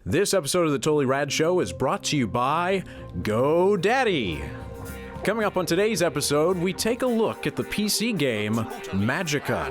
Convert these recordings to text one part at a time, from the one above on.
This episode of the Totally Rad Show is brought to you by GoDaddy. Coming up on today's episode, we take a look at the PC game Magicka.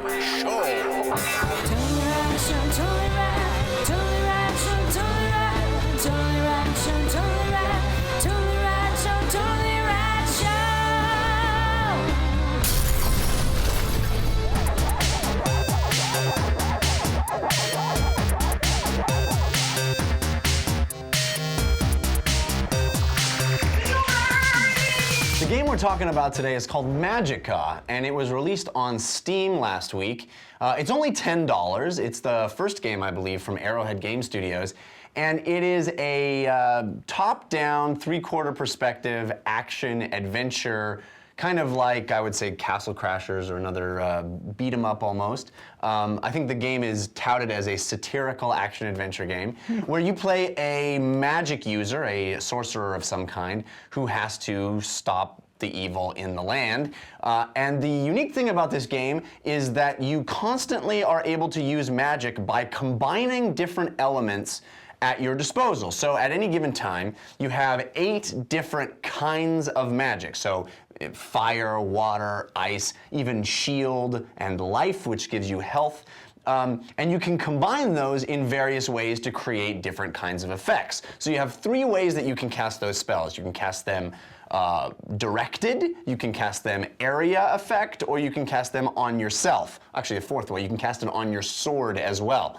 The game we're talking about today is called Magicka, and it was released on Steam last week. It's only $10. It's the first game, I believe, from Arrowhead Game Studios, and it is a top-down, three-quarter perspective action adventure, kind of like, I would say, Castle Crashers or another beat-em-up almost. I think the game is touted as a satirical action-adventure game where you play a magic user, a sorcerer of some kind, who has to stop the evil in the land. And the unique thing about this game is that you constantly are able to use magic by combining different elements at your disposal. So at any given time, you have 8 different kinds of magic. So fire, water, ice, even shield and life, which gives you health. And you can combine those in various ways to create different kinds of effects. So you have 3 ways that you can cast those spells. You can cast them directed, you can cast them area effect, or you can cast them on yourself. Actually, a 4th way, you can cast it on your sword as well.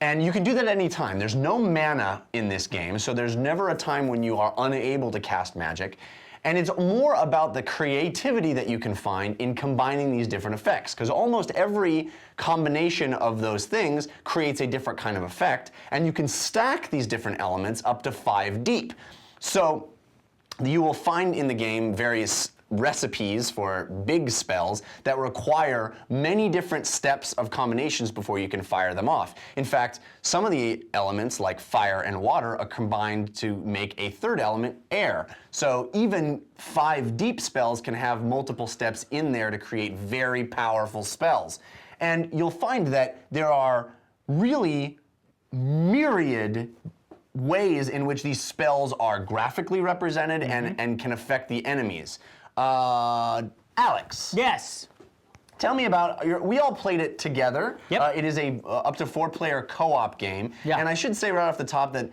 And you can do that at any time. There's no mana in this game, so there's never a time when you are unable to cast magic. And it's more about the creativity that you can find in combining these different effects, because almost every combination of those things creates a different kind of effect, and you can stack these different elements up to 5 deep. So you will find in the game various recipes for big spells that require many different steps of combinations before you can fire them off. In fact, some of the elements, like fire and water, are combined to make a 3rd element, air. So even 5 deep spells can have multiple steps in there to create very powerful spells. And you'll find that there are really myriad ways in which these spells are graphically represented and can affect the enemies. Alex. Yes. Tell me about we all played it together. Yep. It is a up to 4-player co-op game. Yeah. And I should say right off the top that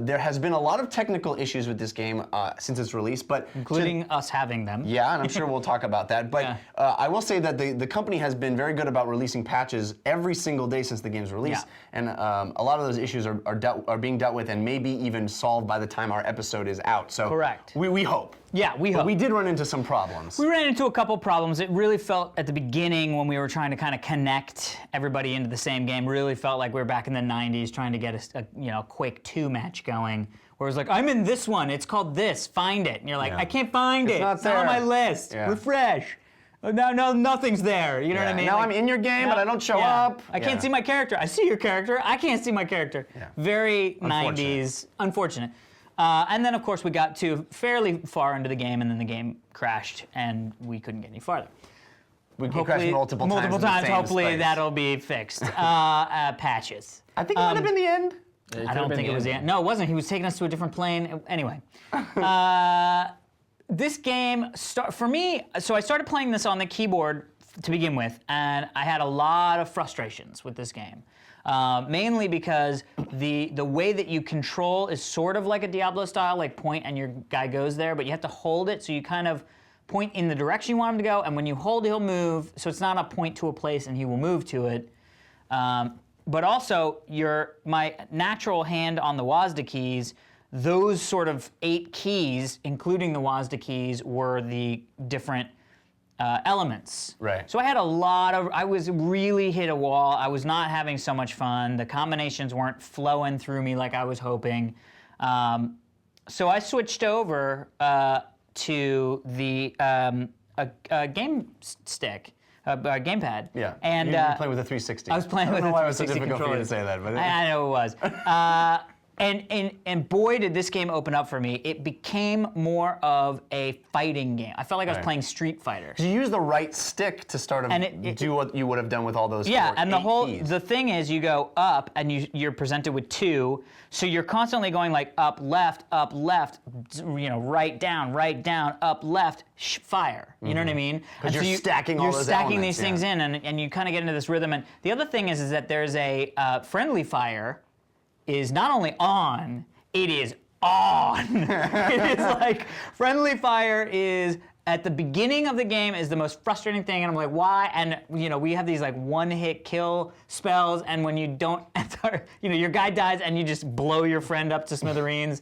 there has been a lot of technical issues with this game since its release, but including us having them. Yeah, and I'm sure we'll talk about that. But Yeah. I will say that the company has been very good about releasing patches every single day since the game's release. Yeah. And a lot of those issues are being dealt with and maybe even solved by the time our episode is out. So Correct. We hope. Yeah, we hope. But we did run into some problems. We ran into a couple problems. It really felt at the beginning when we were trying to kind of connect everybody into the same game, really felt like we were back in the 90s trying to get a Quake 2 match going. Where it was like, I'm in this one, it's called this, find it. And you're like, Yeah. I can't find it. Not It's not on there. my list. Yeah. Refresh. No, nothing's there. You know what I mean? Now Like, I'm in your game, yeah, but I don't show yeah. up. I can't see my character. I see your character. I can't see my character. Yeah. Very Unfortunate. 90s. Unfortunate. And then, of course, we got to fairly far into the game, and then the game crashed, and we couldn't get any farther. We crashed multiple times. in the same Hopefully, space. that'll be fixed. Patches. I think it might have been the end. I don't think it was the end. No, it wasn't. He was taking us to a different plane. Anyway. This game, for me, so I started playing this on the keyboard to begin with, and I had a lot of frustrations with this game. Mainly because the way that you control is sort of like a Diablo style, like point and your guy goes there, but you have to hold it, so you kind of point in the direction you want him to go, and when you hold, he'll move, so it's not a point to a place and he will move to it. But also, my natural hand on the WASD keys, those sort of 8 keys, including the WASD keys, were the different elements. Right. So I was really hit a wall. I was not having so much fun. The combinations weren't flowing through me like I was hoping. So I switched over to the game stick, gamepad. Yeah. And you were playing with a 360. I was playing with I don't know a why it was so 360 difficult for you to controller. say that, but I know it was. And boy, did this game open up for me. It became more of a fighting game. I felt like I was playing Street Fighter. You use the right stick to start to do what you would have done with all those. Yeah, and keys. the thing is, you go up, and you're presented with 2, so you're constantly going like up, left, right, down, up, left, fire. You know what I mean? Because you're stacking all You're those stacking elements, these things in, and you kind of get into this rhythm. And the other thing is that there's a friendly fire is not only on, it is on. It is like, friendly fire is, at the beginning of the game, is the most frustrating thing, and I'm like, why? And we have these like one-hit kill spells, and when you don't, your guy dies and you just blow your friend up to smithereens,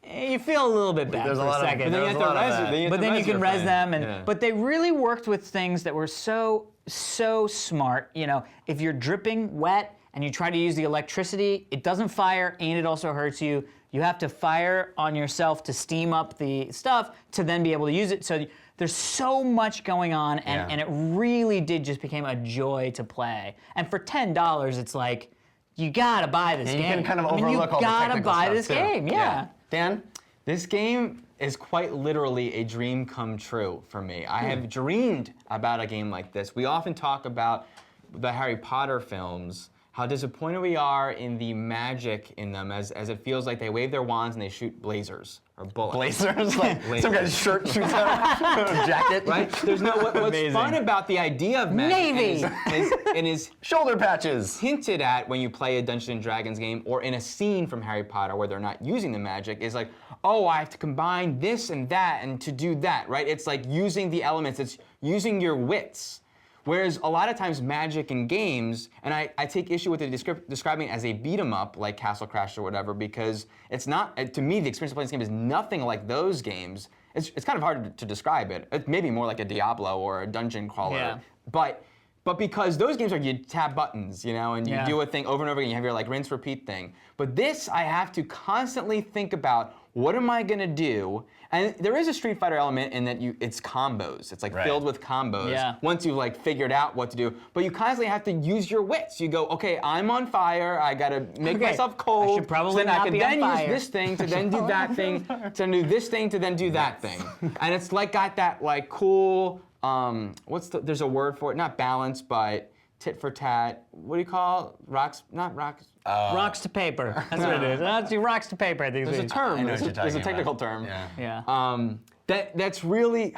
you feel a little bit bad for a second. But then you can res them, but they really worked with things that were so smart. If you're dripping wet, and you try to use the electricity, it doesn't fire and it also hurts you. You have to fire on yourself to steam up the stuff to then be able to use it. So there's so much going on, and it really did just become a joy to play. And for $10, it's like, you gotta buy this game. You can kind of overlook all the technical stuff, you gotta buy this game, yeah. Dan? This game is quite literally a dream come true for me. I have dreamed about a game like this. We often talk about the Harry Potter films, how disappointed we are in the magic in them, as it feels like they wave their wands and they shoot lasers or bullets. Lasers? Like some guy's shirt shoots out a jacket? Right? There's no, what's fun about the idea of magic Navy! is shoulder patches. hinted at when you play a Dungeons and Dragons game or in a scene from Harry Potter where they're not using the magic, is like, oh, I have to combine this and that and to do that, right? It's like using the elements, it's using your wits. Whereas a lot of times magic in games, and I take issue with it describing it as a beat 'em up like Castle Crash or whatever, because it's not, to me, the experience of playing this game is nothing like those games. It's kind of hard to describe it. It's maybe more like a Diablo or a dungeon crawler. Yeah. But because those games are, you tap buttons, and you do a thing over and over again, you have your like rinse repeat thing. But this, I have to constantly think about, what am I gonna do? And there is a Street Fighter element in that it's combos. It's like filled with combos. Once you've like figured out what to do, but you constantly have to use your wits. You go, okay, I'm on fire. I gotta make myself cold. I should probably so then not I can be on then fire. use this thing to then do that thing, to do this thing to then do that thing. And it's like got that like cool. There's a word for it, not balance, but tit for tat. What do you call it? Rocks? Not rocks. Rocks to paper. That's what it is. That's rocks to paper. I think There's a term. There's a technical term. Yeah. That's really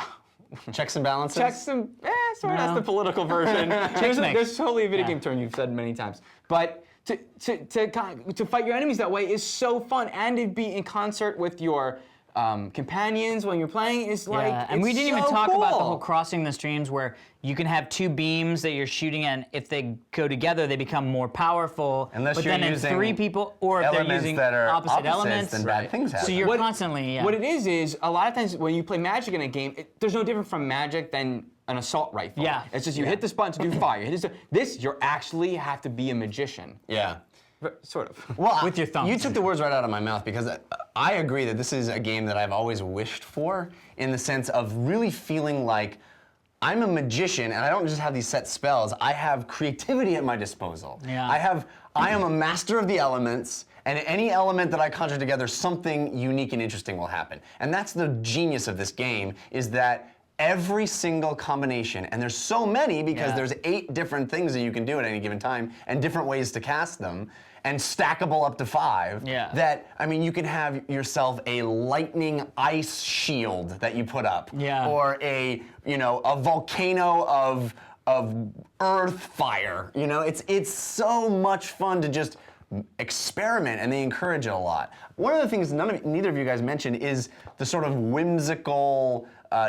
checks and balances. Checks and that's the political version. There's totally a video game term you've said many times. But to fight your enemies that way is so fun, and to be in concert with your companions when you're playing is like, and we didn't even talk cool. about the whole crossing the streams, where you can have 2 beams that you're shooting, and if they go together, they become more powerful. Unless but you're then using in 3 people, or if they're using that are opposite elements, then bad things happen. so you're constantly. What it is a lot of times when you play Magic in a game, there's no different from Magic than an assault rifle. Yeah. It's just you hit this button to do fire. You hit this, you actually have to be a magician. Yeah. Sort of. Well, with your thumbs. You took the words right out of my mouth, because I agree that this is a game that I've always wished for, in the sense of really feeling like I'm a magician and I don't just have these set spells. I have creativity at my disposal. Yeah. I am a master of the elements, and any element that I conjure together, something unique and interesting will happen. And that's the genius of this game, is that every single combination, and there's so many, because there's 8 different things that you can do at any given time, and different ways to cast them, and stackable up to 5. That, I mean, you can have yourself a lightning ice shield that you put up, or a volcano of earth fire. It's so much fun to just experiment, and they encourage it a lot. One of the things neither of you guys mentioned is the sort of whimsical,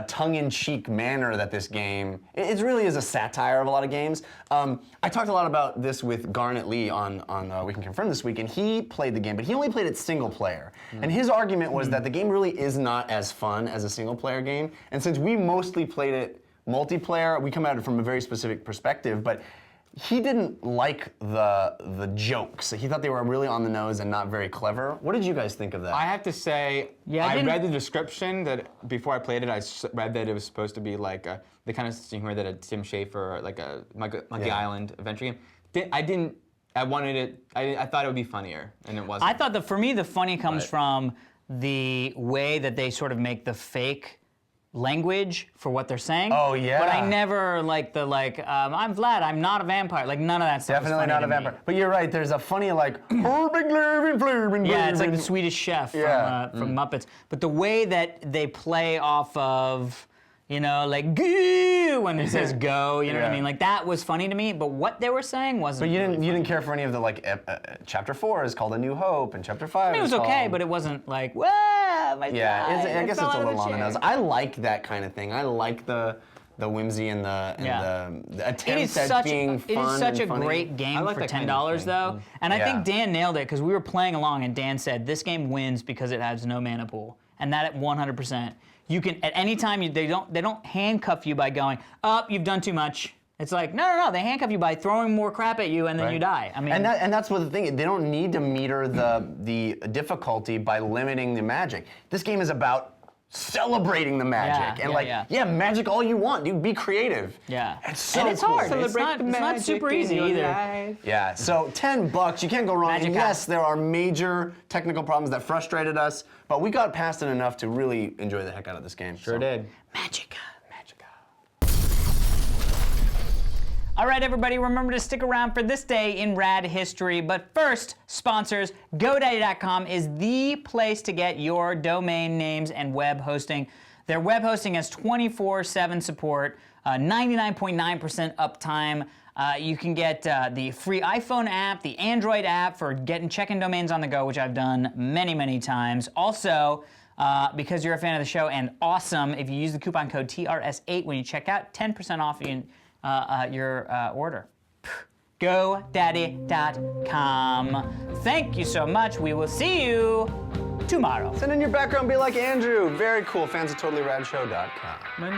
tongue-in-cheek manner that this game, it really is a satire of a lot of games. I talked a lot about this with Garnet Lee on We Can Confirm this week, and he played the game, but he only played it single player. And his argument was that the game really is not as fun as a single player game, and since we mostly played it multiplayer, we come at it from a very specific perspective, but he didn't like the jokes. He thought they were really on the nose and not very clever. What did you guys think of that? I have to say, I read the description that before I played it, I read that it was supposed to be like the kind of humor that a Tim Schafer, like a Monkey Island adventure game. I didn't I wanted it. I thought it would be funnier, and it wasn't. I thought that for me, the funny comes Right. from the way that they sort of make the fake language for what they're saying. Oh, yeah. But I never like I'm Vlad, I'm not a vampire. Like none of that stuff. Definitely was not funny a to me. vampire. But you're right. There's a funny like. Yeah, it's like the Swedish Chef from, Yeah. from Muppets. But the way that they play off of, you know, like goo when it says go, you know what I Yeah. mean? Like that was funny to me. But what they were saying wasn't. But you really didn't care for any of the like. Chapter 4 is called A New Hope, and Chapter 5. I mean, it was is okay, called- but it wasn't like, whoa, my Yeah, God, I guess fell it's a out of little on the chair." nose. I like that kind of thing. I like the whimsy and the It attempt is at such being it fun is such a and funny. great game I like for that kind $10 of thing. though, and I Yeah. think Dan nailed it because we were playing along and Dan said this game wins because it has no mana pool, and that at 100%. You can at any time they don't handcuff you by going up. You've done too much. It's like no. They handcuff you by throwing more crap at you and then Right. you die. I mean, and that's what the thing is. They don't need to meter the difficulty by limiting the magic. This game is about celebrating the magic magic all you want, dude. Be creative. yeah, It's so and it's cool. hard. It's not super easy either. Yeah, so $10, you can't go wrong. And Magicka. yes, there are major technical problems that frustrated us, but we got past it enough to really enjoy the heck out of this game. Sure did. Magicka. All right, everybody, remember to stick around for this day in rad history. But first, sponsors, GoDaddy.com is the place to get your domain names and web hosting. Their web hosting has 24/7 support, 99.9% uptime. You can get the free iPhone app, the Android app for checking domains on the go, which I've done many, many times. Also, because you're a fan of the show and awesome, if you use the coupon code TRS8 when you check out, 10% off your order. GoDaddy.com. Thank you so much. We will see you tomorrow. Send in your background, be like Andrew. Very cool. Fans of TotallyRadShow.com.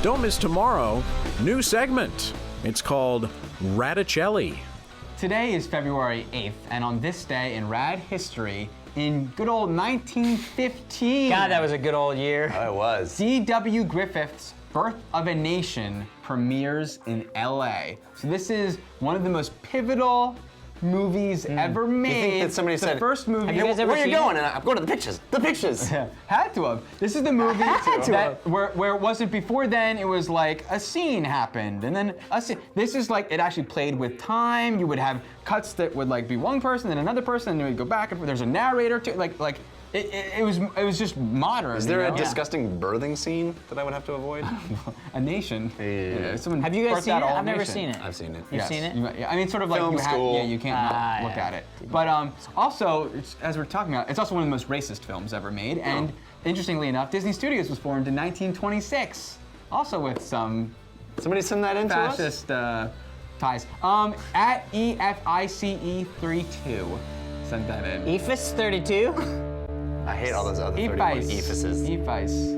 Don't miss tomorrow, new segment. It's called RADicelli. Today is February 8th, and on this day in rad history, in good old 1915. God, that was a good old year. Oh, it was. D.W. Griffith's Birth of a Nation premieres in LA. So this is one of the most pivotal movies ever made. You think that somebody the said, first movie. Have you guys ever Where are you seen going? it? And I'm going to the pictures. The pictures. Had to have. This is the movie to where it wasn't before then. It was like a scene happened, and then a scene. This is like it actually played with time. You would have cuts that would like be one person, then another person, and it would go back and forth. There's a narrator too. It was just modern. Is there you a know? disgusting birthing scene that I would have to avoid? A nation? Yeah. Someone Have you guys birthed seen out it? a whole I've never nation. seen it. I've seen it. You've seen it? I mean, sort of like Film you have. school. Yeah, you can't not look yeah. at it. But also, as we're talking about, it's also one of the most racist films ever made. And interestingly enough, Disney Studios was formed in 1926, also with some Somebody send that in to us? fascist ties. At EFICE32, sent that in. EFIS 32? I hate all those other 31 EFICE. epheses. EFICE.